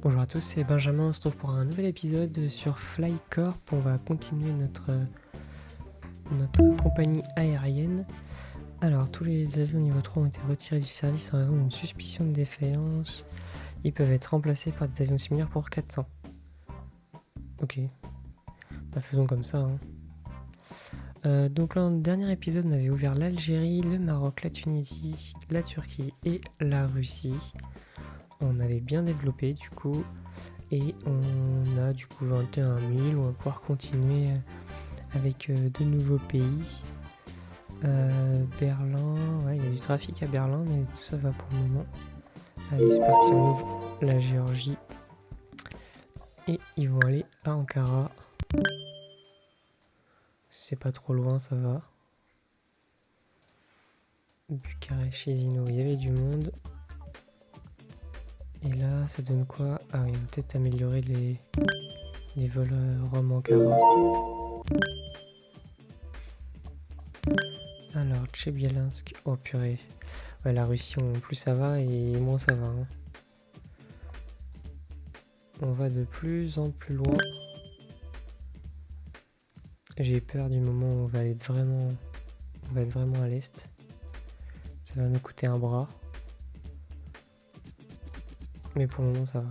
Bonjour à tous, c'est Benjamin, on se retrouve pour un nouvel épisode sur Flycorp. On va continuer notre compagnie aérienne. Alors, tous les avions niveau 3 ont été retirés du service en raison d'une suspicion de défaillance. Ils peuvent être remplacés par des avions similaires pour 400. Ok, bah faisons comme ça. Donc là, dans le dernier épisode, on avait ouvert l'Algérie, le Maroc, la Tunisie, la Turquie et la Russie. On avait bien développé du coup. Et on a du coup 21 000, on va pouvoir continuer avec de nouveaux pays. Berlin, ouais, il y a du trafic à Berlin, mais tout ça va pour le moment. Allez, c'est parti, on ouvre la Géorgie. Et ils vont aller à Ankara. C'est pas trop loin, ça va. Bucarest, Chisinau, il y avait du monde. Et là, ça donne quoi? Ah oui, on va peut-être améliorer les vols Rome-Ankara. Alors, Tcheliabinsk, oh purée. Ouais, la Russie, plus ça va et moins ça va. On va de plus en plus loin. J'ai peur du moment où on va être vraiment à l'est. Ça va nous coûter un bras. Mais pour le moment, ça va.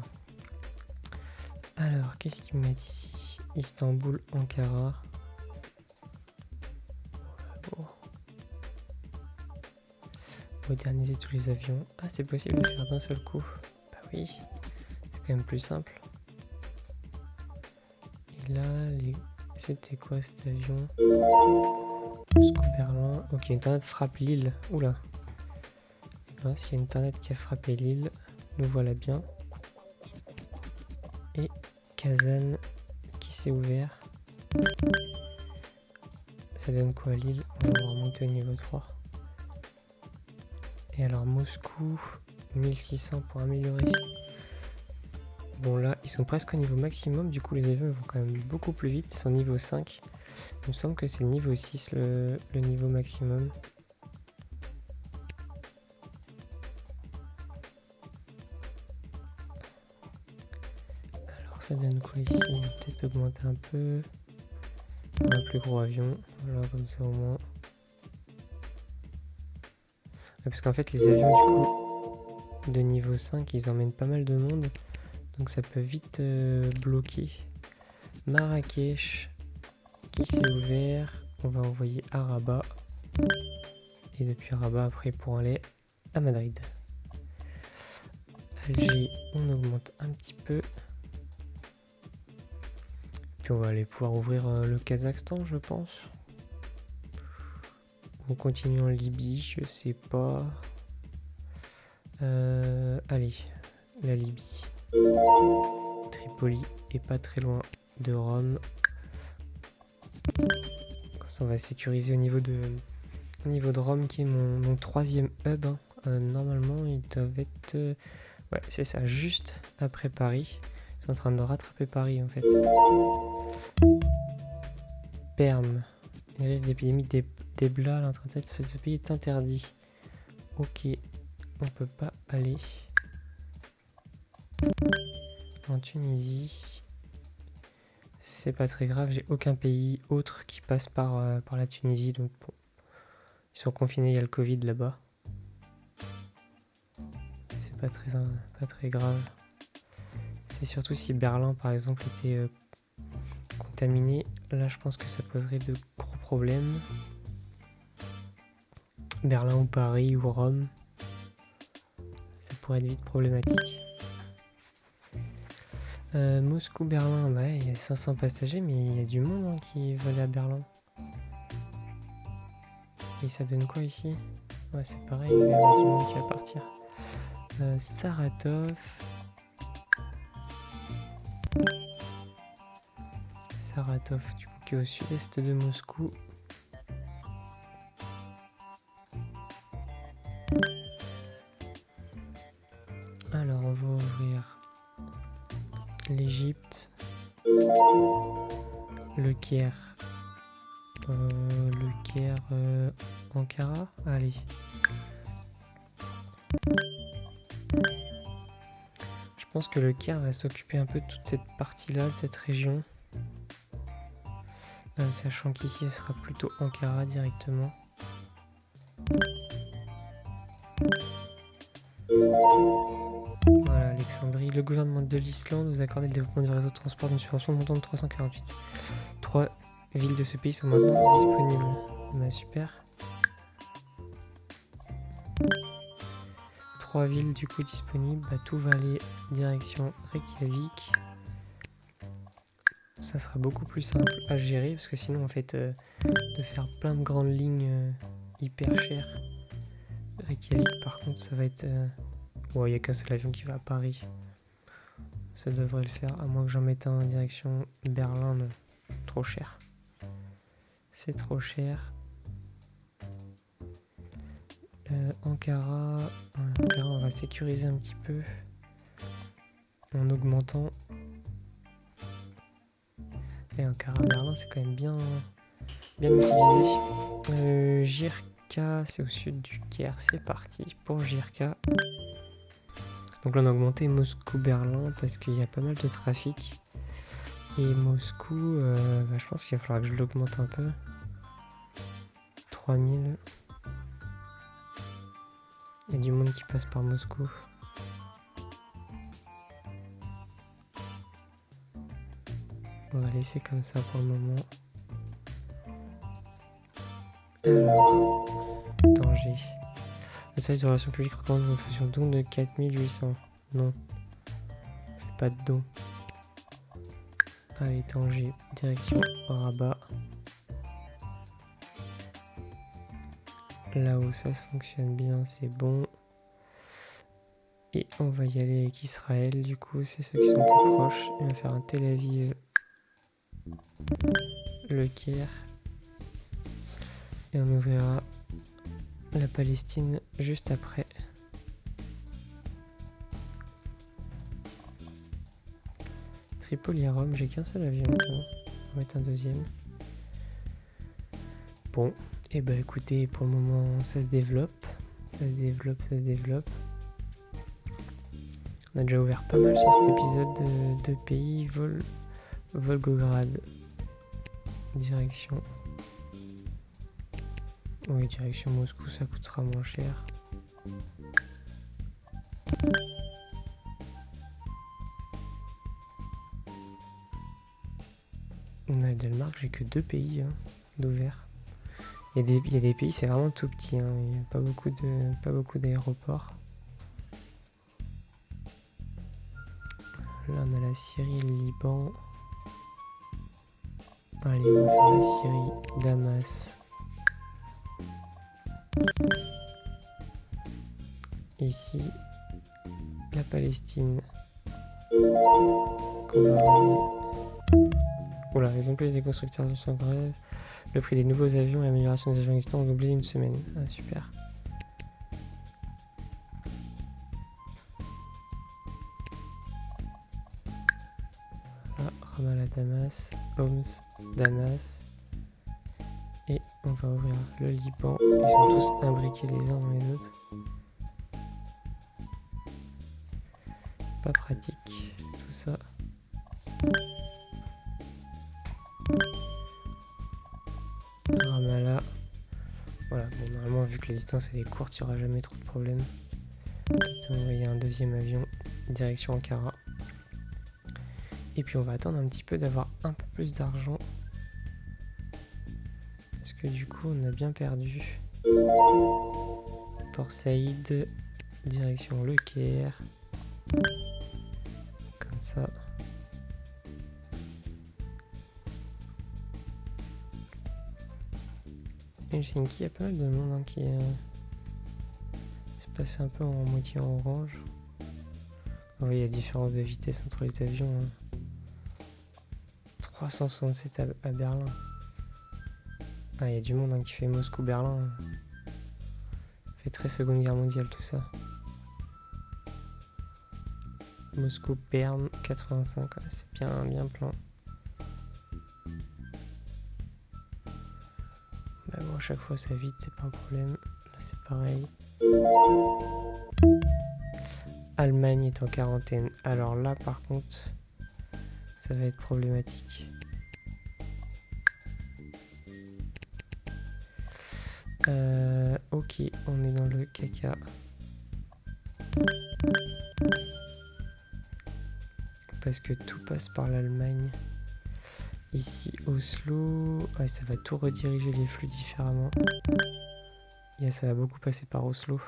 Alors, qu'est-ce qu'il m'a dit ici? Istanbul, Ankara. Bon. Moderniser tous les avions. Ah, c'est possible de faire d'un seul coup. Bah oui, c'est quand même plus simple. Et là, c'était quoi cet avion? Moscou-Berlin. Ok, Internet frappe Lille. Oula. Là, s'il y a Internet qui a frappé Lille, nous voilà bien. Et Kazan qui s'est ouvert. Ça donne quoi à Lille? On va remonter au niveau 3. Et alors Moscou, 1600 pour améliorer. Bon là, ils sont presque au niveau maximum, du coup les avions vont quand même beaucoup plus vite, ils sont niveau 5. Il me semble que c'est le niveau 6 le niveau maximum. Alors ça donne quoi ici? On va peut-être augmenter un peu. Un plus gros avion, voilà comme ça au moins. Parce qu'en fait les avions du coup de niveau 5 ils emmènent pas mal de monde. Donc ça peut vite bloquer. Marrakech qui s'est ouvert. On va envoyer à Rabat. Et depuis Rabat après pour aller à Madrid. Alger, on augmente un petit peu. Puis on va aller pouvoir ouvrir le Kazakhstan je pense. On continue en Libye, je sais pas. Allez, la Libye. Tripoli est pas très loin de Rome. Comme ça on va sécuriser au niveau de Rome qui est mon troisième hub. Normalement ils doivent être... ouais c'est ça, juste après Paris. Ils sont en train de rattraper Paris en fait. Perm. Il risque d'épidémie d'Ebola, l'entrée de ce pays est interdit. Ok, on peut pas aller. En Tunisie, c'est pas très grave, j'ai aucun pays autre qui passe par la Tunisie, donc bon, ils sont confinés, il y a le Covid là-bas. C'est pas très grave. C'est surtout si Berlin par exemple était contaminé, là je pense que ça poserait de gros problèmes. Berlin ou Paris ou Rome, ça pourrait être vite problématique. Moscou-Berlin, ouais, il y a 500 passagers, mais il y a du monde qui veut aller à Berlin. Et ça donne quoi ici? Ouais, c'est pareil, il va y avoir du monde qui va partir. Saratov. Saratov, du coup, qui est au sud-est de Moscou. Alors, on va ouvrir l'Égypte, le Caire, Ankara, allez. Je pense que le Caire va s'occuper un peu de toute cette partie-là, de cette région. Sachant qu'ici, ce sera plutôt Ankara directement. Voilà, Alexandrie. Le gouvernement de l'Islande nous a accordé le développement du réseau de transport d'une subvention montant de 348. 3 villes de ce pays sont maintenant disponibles. Bah, super. 3 villes du coup disponibles. Bah, tout va aller direction Reykjavik. Ça sera beaucoup plus simple à gérer parce que sinon en fait de faire plein de grandes lignes hyper chères. Reykjavik par contre ça va être... il n'y a qu'un seul avion qui va à Paris. Ça devrait le faire à moins que j'en mette un en direction Berlin. Non. Trop cher. C'est trop cher. Ankara, on va sécuriser un petit peu en augmentant. Et Ankara-Berlin, c'est quand même bien utilisé. Jirka, c'est au sud du Caire. C'est parti pour Jirka. Donc là, on a augmenté Moscou-Berlin parce qu'il y a pas mal de trafic. Et Moscou, je pense qu'il va falloir que je l'augmente un peu. 3000. Il y a du monde qui passe par Moscou. On va laisser comme ça pour le moment. Alors, danger. Le service de relations publiques recommande une fusion don de 4800. Non. Fais pas de don. Allez, Tanger, direction Rabat. Là-haut, ça se fonctionne bien, c'est bon. Et on va y aller avec Israël, du coup, c'est ceux qui sont plus proches. On va faire un Tel Aviv, le Caire. Et on ouvrira la Palestine juste après. Tripoli à Rome, j'ai qu'un seul avion. On va mettre un deuxième. Bon, et bah écoutez, pour le moment, ça se développe. Ça se développe. On a déjà ouvert pas mal sur cet épisode de pays. Volgograd. Direction. Oui, direction Moscou, ça coûtera moins cher. On a Danemark, j'ai que 2 pays d'ouvert. Il y a des pays, c'est vraiment tout petit. Il n'y a pas beaucoup d'aéroports. Là, on a la Syrie, le Liban. Allez, on va faire la Syrie, Damas. Ici, la Palestine. Qu'on va ramener. Oula, ils ont payé des constructeurs sont grève. Le prix des nouveaux avions et l'amélioration des avions existants ont doublé une semaine. Ah, super. Voilà, Ramallah, Damas, Homs, Damas. Et on va ouvrir le Liban. Ils sont tous imbriqués les uns dans les autres. Pas pratique, tout ça. Ramallah. Voilà, bon, normalement, vu que la distance elle est courte, il n'y aura jamais trop de problèmes. On va envoyer un deuxième avion direction Ankara. Et puis on va attendre un petit peu d'avoir un peu plus d'argent. Parce que du coup, on a bien perdu. Port Saïd, direction Le Caire. Comme ça. Helsinki, il y a pas mal de monde qui se passe un peu en moitié en orange. Vous voyez la différence de vitesse entre les avions. 367 à Berlin. Ah, il y a du monde qui fait Moscou-Berlin. Fait très Seconde Guerre mondiale tout ça. Moscou-Berne 85, ouais, c'est bien plein. Bah bon, à chaque fois ça vite, c'est pas un problème. Là c'est pareil. Allemagne est en quarantaine. Alors là, par contre, ça va être problématique. Ok, on est dans le caca. Parce que tout passe par l'Allemagne. Ici, Oslo... Ouais, ça va tout rediriger les flux différemment. Yeah, ça va beaucoup passer par Oslo.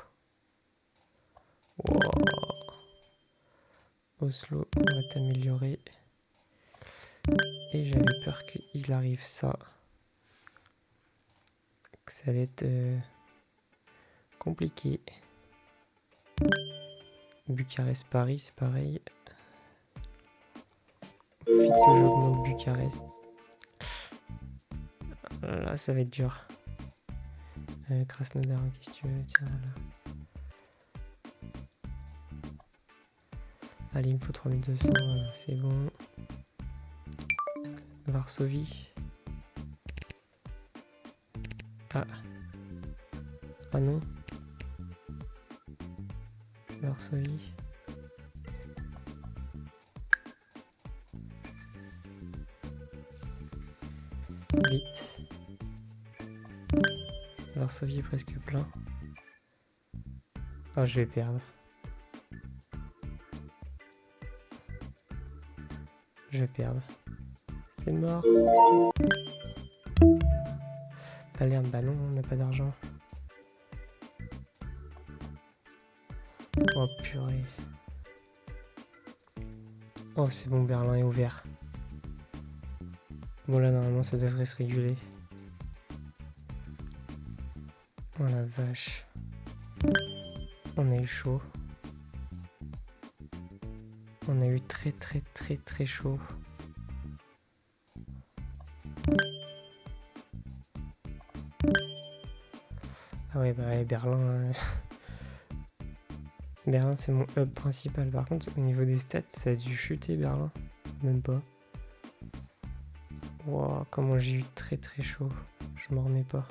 Wow. Oslo, on va t'améliorer. Et j'avais peur qu'il arrive ça. Que ça allait être compliqué. Bucarest-Paris, c'est pareil. Vite que j'augmente Bucarest. Là, ça va être dur. Krasnodar, qu'est-ce que tu veux? Tiens, là. Allez, il me faut 3200, voilà, c'est bon. Varsovie. Ah. Ah non. Varsovie. Vite. Varsovie est presque plein. Ah, je vais perdre. Je vais perdre. C'est mort. Palerme, bah non, on n'a pas d'argent. Oh purée. Oh, c'est bon, Berlin est ouvert. Bon, là, normalement, ça devrait se réguler. Oh la vache. On a eu chaud. On a eu très chaud. Ah ouais, bah ouais, Berlin... Berlin, c'est mon hub principal. Par contre, au niveau des stats, ça a dû chuter, Berlin. Même pas. Wow, comment j'ai eu très chaud. Je m'en remets pas.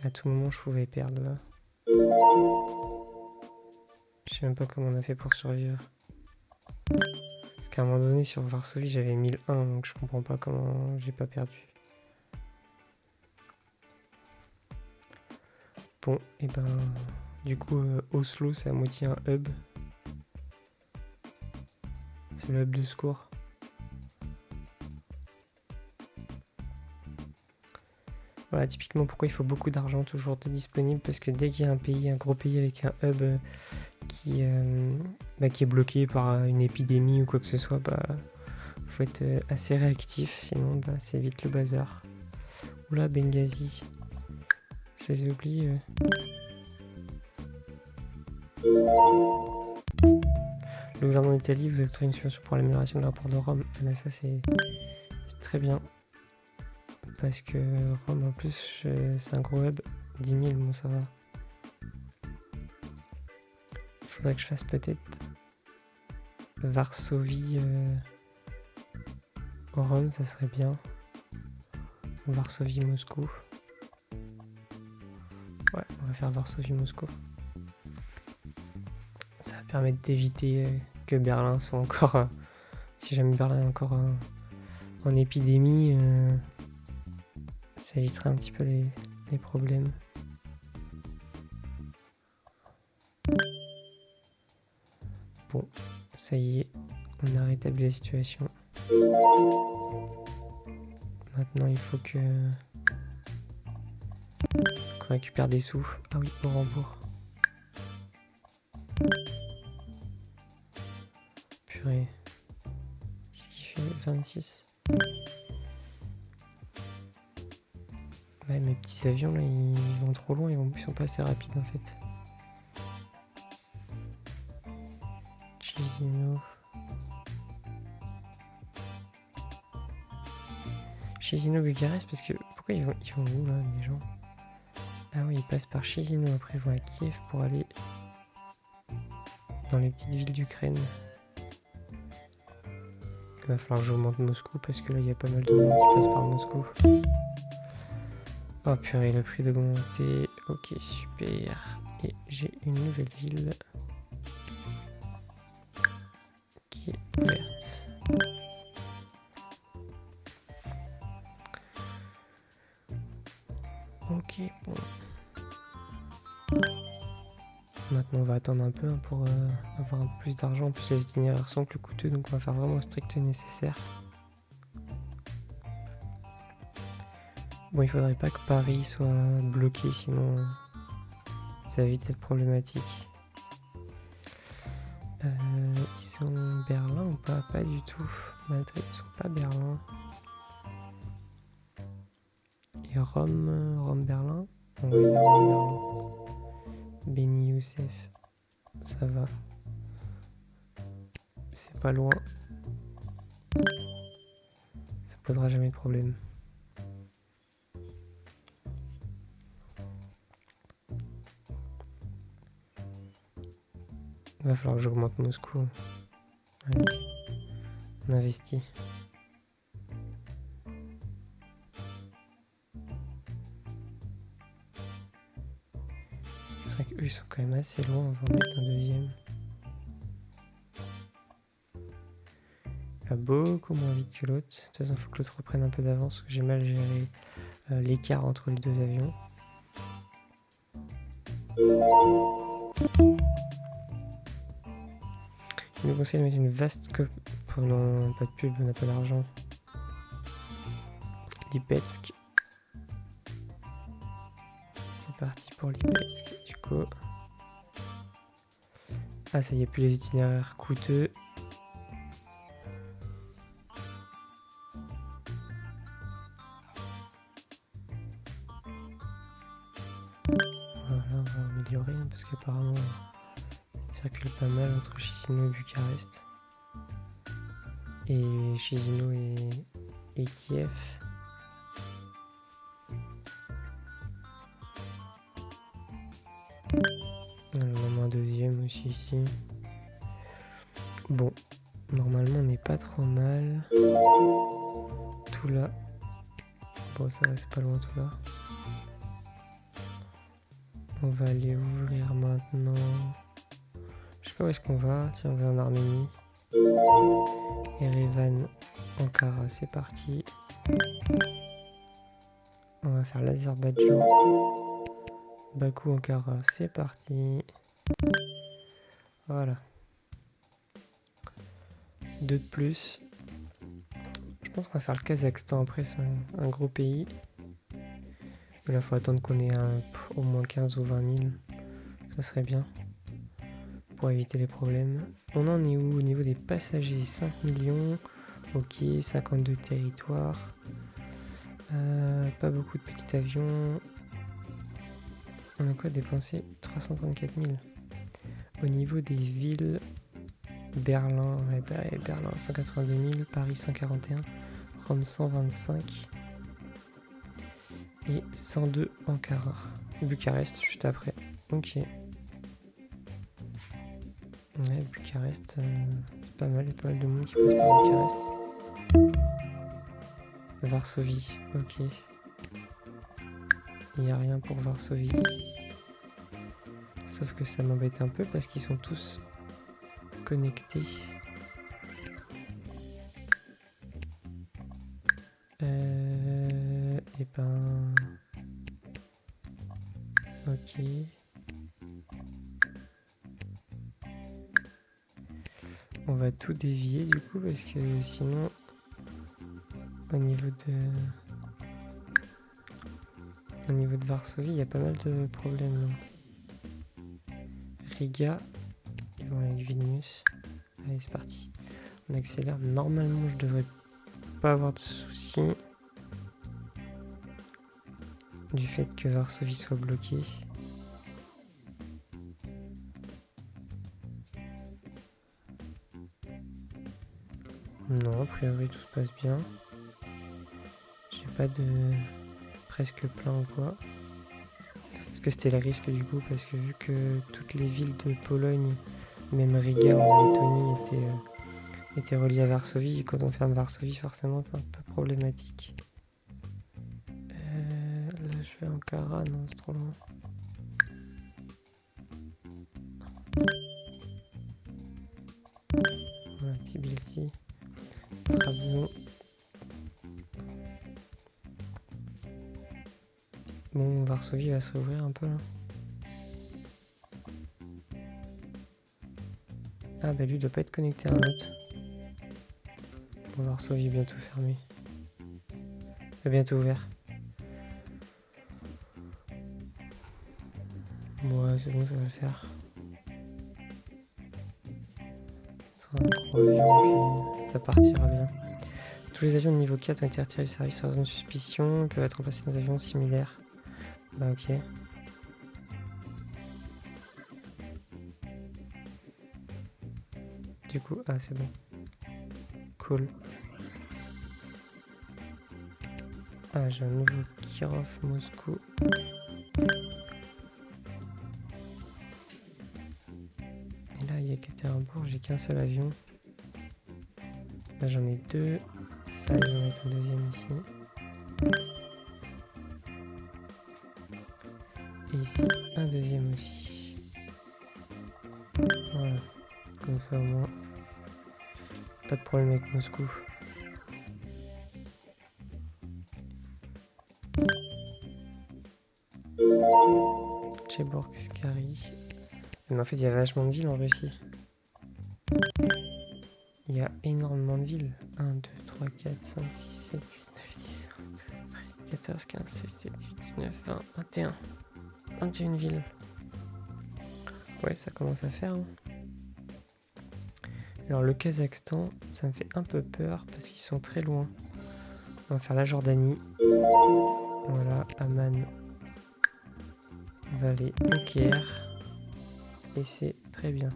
À tout moment, je pouvais perdre, là. Je sais même pas comment on a fait pour survivre. Parce qu'à un moment donné, sur Varsovie, j'avais 1001, donc je comprends pas comment j'ai pas perdu. Bon, et ben... Du coup, Oslo, c'est à moitié un hub. C'est le hub de secours. Voilà, typiquement pourquoi il faut beaucoup d'argent toujours disponible, parce que dès qu'il y a un pays, un gros pays avec un hub qui est bloqué par une épidémie ou quoi que ce soit, bah faut être assez réactif, sinon bah, c'est vite le bazar. Oula, Benghazi. Je les ai oubliés. Le gouvernement d'Italie vous octroie une subvention pour l'amélioration de l'aéroport de Rome. Ah ben ça c'est très bien. Parce que Rome en plus c'est un gros hub. 10 000, bon ça va. Il faudrait que je fasse peut-être Varsovie Rome, ça serait bien. Ou Varsovie Moscou. Ouais, on va faire Varsovie Moscou. Ça va permettre d'éviter que Berlin soit encore... si jamais Berlin est encore en épidémie, ça éviterait un petit peu les problèmes. Bon, ça y est, on a rétabli la situation. Maintenant, il faut qu'on récupère des sous. Ah oui, au Rambourg. Purée. Qu'est-ce qu'il fait? 26. Ouais, mes petits avions là, ils vont trop loin, ils sont pas assez rapides en fait. Chisinau. Chisinau, Bucarest, parce que... Pourquoi ils vont où là, les gens? Ah oui, ils passent par Chisinau, après ils vont à Kiev pour aller dans les petites villes d'Ukraine. Il va falloir que j'augmente Moscou, parce que là, il y a pas mal de monde qui passe par Moscou. Oh purée, le prix d'augmenter. Ok, super. Et j'ai une nouvelle ville qui est ouverte. Ok, bon. Maintenant on va attendre un peu hein, pour avoir un peu plus d'argent. En plus les itinéraires sont plus coûteux, donc on va faire vraiment le strict nécessaire. Bon, il faudrait pas que Paris soit bloqué, sinon ça va vite être problématique. Ils sont Berlin ou pas? Pas du tout. Madrid, ils sont pas Berlin. Et Rome, Berlin? Oui, Rome, Berlin. Beni Youssef, ça va. C'est pas loin. Ça posera jamais de problème. Il va falloir que j'augmente Moscou. Allez, on investit. C'est vrai qu'eux ils sont quand même assez loin, on va en mettre un deuxième. Il va beaucoup moins vite que l'autre. De toute façon, il faut que l'autre reprenne un peu d'avance parce que j'ai mal géré l'écart entre les deux avions. Je me conseille de mettre une vaste copie. Non, pas de pub, on n'a pas d'argent. Lipetsk. C'est parti pour Lipetsk. Du coup. Ah, ça y est, plus les itinéraires coûteux. Voilà, on va améliorer hein, parce qu'apparemment ça circule pas mal entre Chisinau et Bucarest. Et Chisinau et Kiev. On en a un deuxième aussi ici. Bon, normalement on n'est pas trop mal. Tout là. Bon, ça va, c'est pas loin tout là. On va aller ouvrir maintenant. Je sais pas où est-ce qu'on va. Tiens, on va en Arménie. Erevan, Ankara, c'est parti. On va faire l'Azerbaïdjan. Bakou, Ankara, c'est parti. Voilà. 2 de plus. Je pense qu'on va faire le Kazakhstan après, c'est un gros pays. Mais là, il faut attendre qu'on ait au moins 15 ou 20 000. Ça serait bien. Pour éviter les problèmes. On en est où au niveau des passagers? 5 millions. Ok, 52 territoires. Pas beaucoup de petits avions. On a quoi dépensé? 334 000. Au niveau des villes, Berlin, Berlin 182 000, Paris 141, Rome 125 et 102 Ankara. Bucarest juste après. Ok. Ouais, Bucarest, c'est pas mal, il y a pas mal de monde qui passe par Bucarest. Varsovie, ok. Il n'y a rien pour Varsovie. Sauf que ça m'embête un peu parce qu'ils sont tous connectés. Et ben... Ok. On va tout dévier du coup parce que sinon au niveau de Varsovie il y a pas mal de problèmes là. Riga, ils vont avec Vilnius. Allez c'est parti. On accélère. Normalement je devrais pas avoir de soucis du fait que Varsovie soit bloquée. Non, a priori tout se passe bien. J'ai pas de presque plein ou quoi. Parce que c'était le risque du coup, parce que vu que toutes les villes de Pologne, même Riga en Lettonie, étaient reliées à Varsovie, et quand on ferme Varsovie, forcément c'est un peu problématique. Là je vais Ankara, non c'est trop loin. ici. Trabzon. Bon, Varsovie va se rouvrir un peu là. Ah bah lui doit pas être connecté à un autre. Bon, Varsovie bientôt fermé. Bientôt ouvert. Bon, ouais, c'est bon, ça va le faire. Ce sera un gros avion et puis ça partira bien. Tous les avions de niveau 4 ont été retirés du service en raison de suspicion. Ils peuvent être remplacés dans des avions similaires. Bah ok. Du coup, ah c'est bon. Cool. Ah, j'ai un nouveau Kirov Moscou. Et là, il y a Ekaterinbourg, j'ai qu'un seul avion. Là, j'en ai deux. Ah, je vais mettre un deuxième ici. Et ici, un deuxième aussi. Voilà. Comme ça, au moins, pas de problème avec Moscou. Cheborgskari. Mais en fait, il y a vachement de villes en Russie. Il y a énormément de villes. 1, 2, 3, 4, 5, 6, 7, 8, 9, 10, 11, 12, 13, 14, 15, 16, 17, 18, 19, 20, 21. 21 villes. Ouais, ça commence à faire. Hein. Alors le Kazakhstan, ça me fait un peu peur parce qu'ils sont très loin. On va faire la Jordanie. Voilà, Amman va aller au Caire. Et c'est très bien.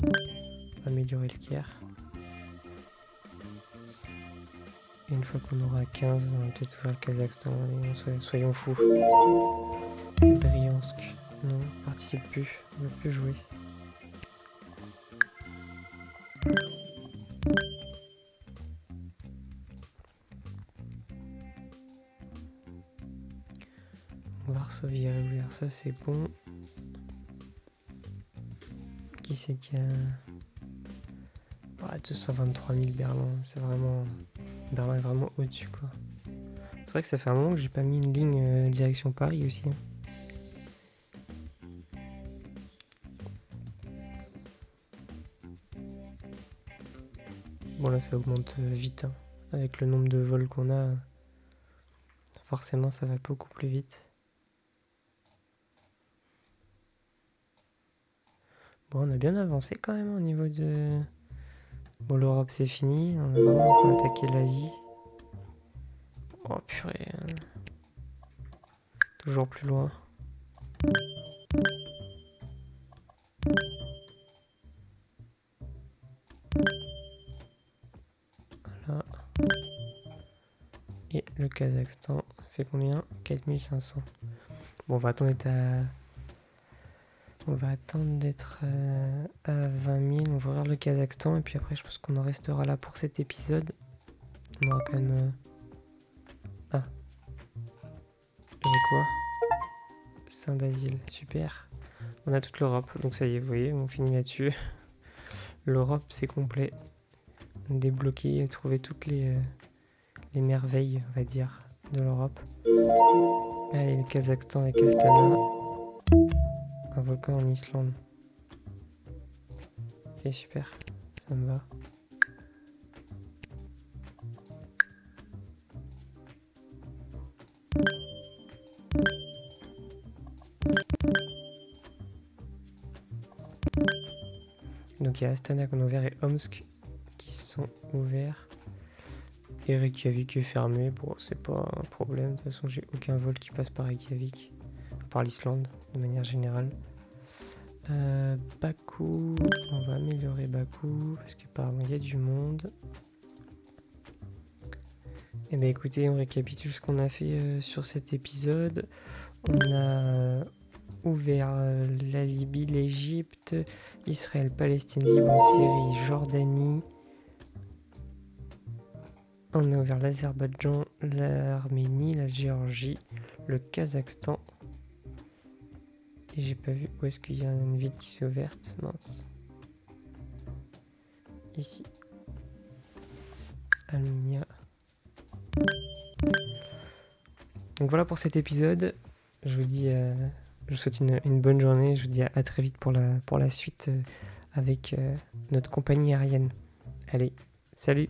On va améliorer le Caire. Et une fois qu'on aura 15, on va peut-être ouvrir le Kazakhstan. Allez, soyons fous. Bryansk. Non, on participe plus. On ne veut plus jouer. Varsovie est réouvert, ça c'est bon. Qui c'est qui a... 223 000 Berlin, c'est vraiment... Berlin est vraiment au-dessus quoi. C'est vrai que ça fait un moment que j'ai pas mis une ligne direction Paris aussi. Bon là ça augmente vite, hein. Avec le nombre de vols qu'on a, forcément ça va beaucoup plus vite. Bon on a bien avancé quand même au niveau de... Bon l'Europe c'est fini, on est vraiment en train d'attaquer l'Asie. Oh purée. Toujours plus loin. Voilà. Et le Kazakhstan, c'est combien? 4500. Bon, on va attendre d'être à 20 000. On va voir le Kazakhstan. Et puis après, je pense qu'on en restera là pour cet épisode. On aura quand même... Ah. J'ai quoi? Saint-Basile. Super. On a toute l'Europe. Donc ça y est, vous voyez, on finit là-dessus. L'Europe, c'est complet. Débloquer, trouver toutes les merveilles, on va dire, de l'Europe. Allez, le Kazakhstan avec Astana. Un volcan en Islande. Ok, super. Ça me va. Donc il y a Astana qu'on a ouvert et Omsk qui sont ouverts. Et Reykjavik est fermé. Bon, c'est pas un problème. De toute façon, j'ai aucun vol qui passe par Reykjavik. À part l'Islande, de manière générale. Bakou. On va améliorer Bakou. Parce qu'apparemment, il y a du monde. Et bien écoutez, on récapitule ce qu'on a fait sur cet épisode. On a ouvert la Libye, l'Égypte, Israël, Palestine, Liban, Syrie, Jordanie. On a ouvert l'Azerbaïdjan, l'Arménie, la Géorgie, le Kazakhstan. Et j'ai pas vu où est-ce qu'il y a une ville qui s'est ouverte. Mince. ici. Alminia. Donc voilà pour cet épisode. Je vous dis, je vous souhaite une bonne journée. Je vous dis à très vite pour la suite avec notre compagnie aérienne. Allez, salut!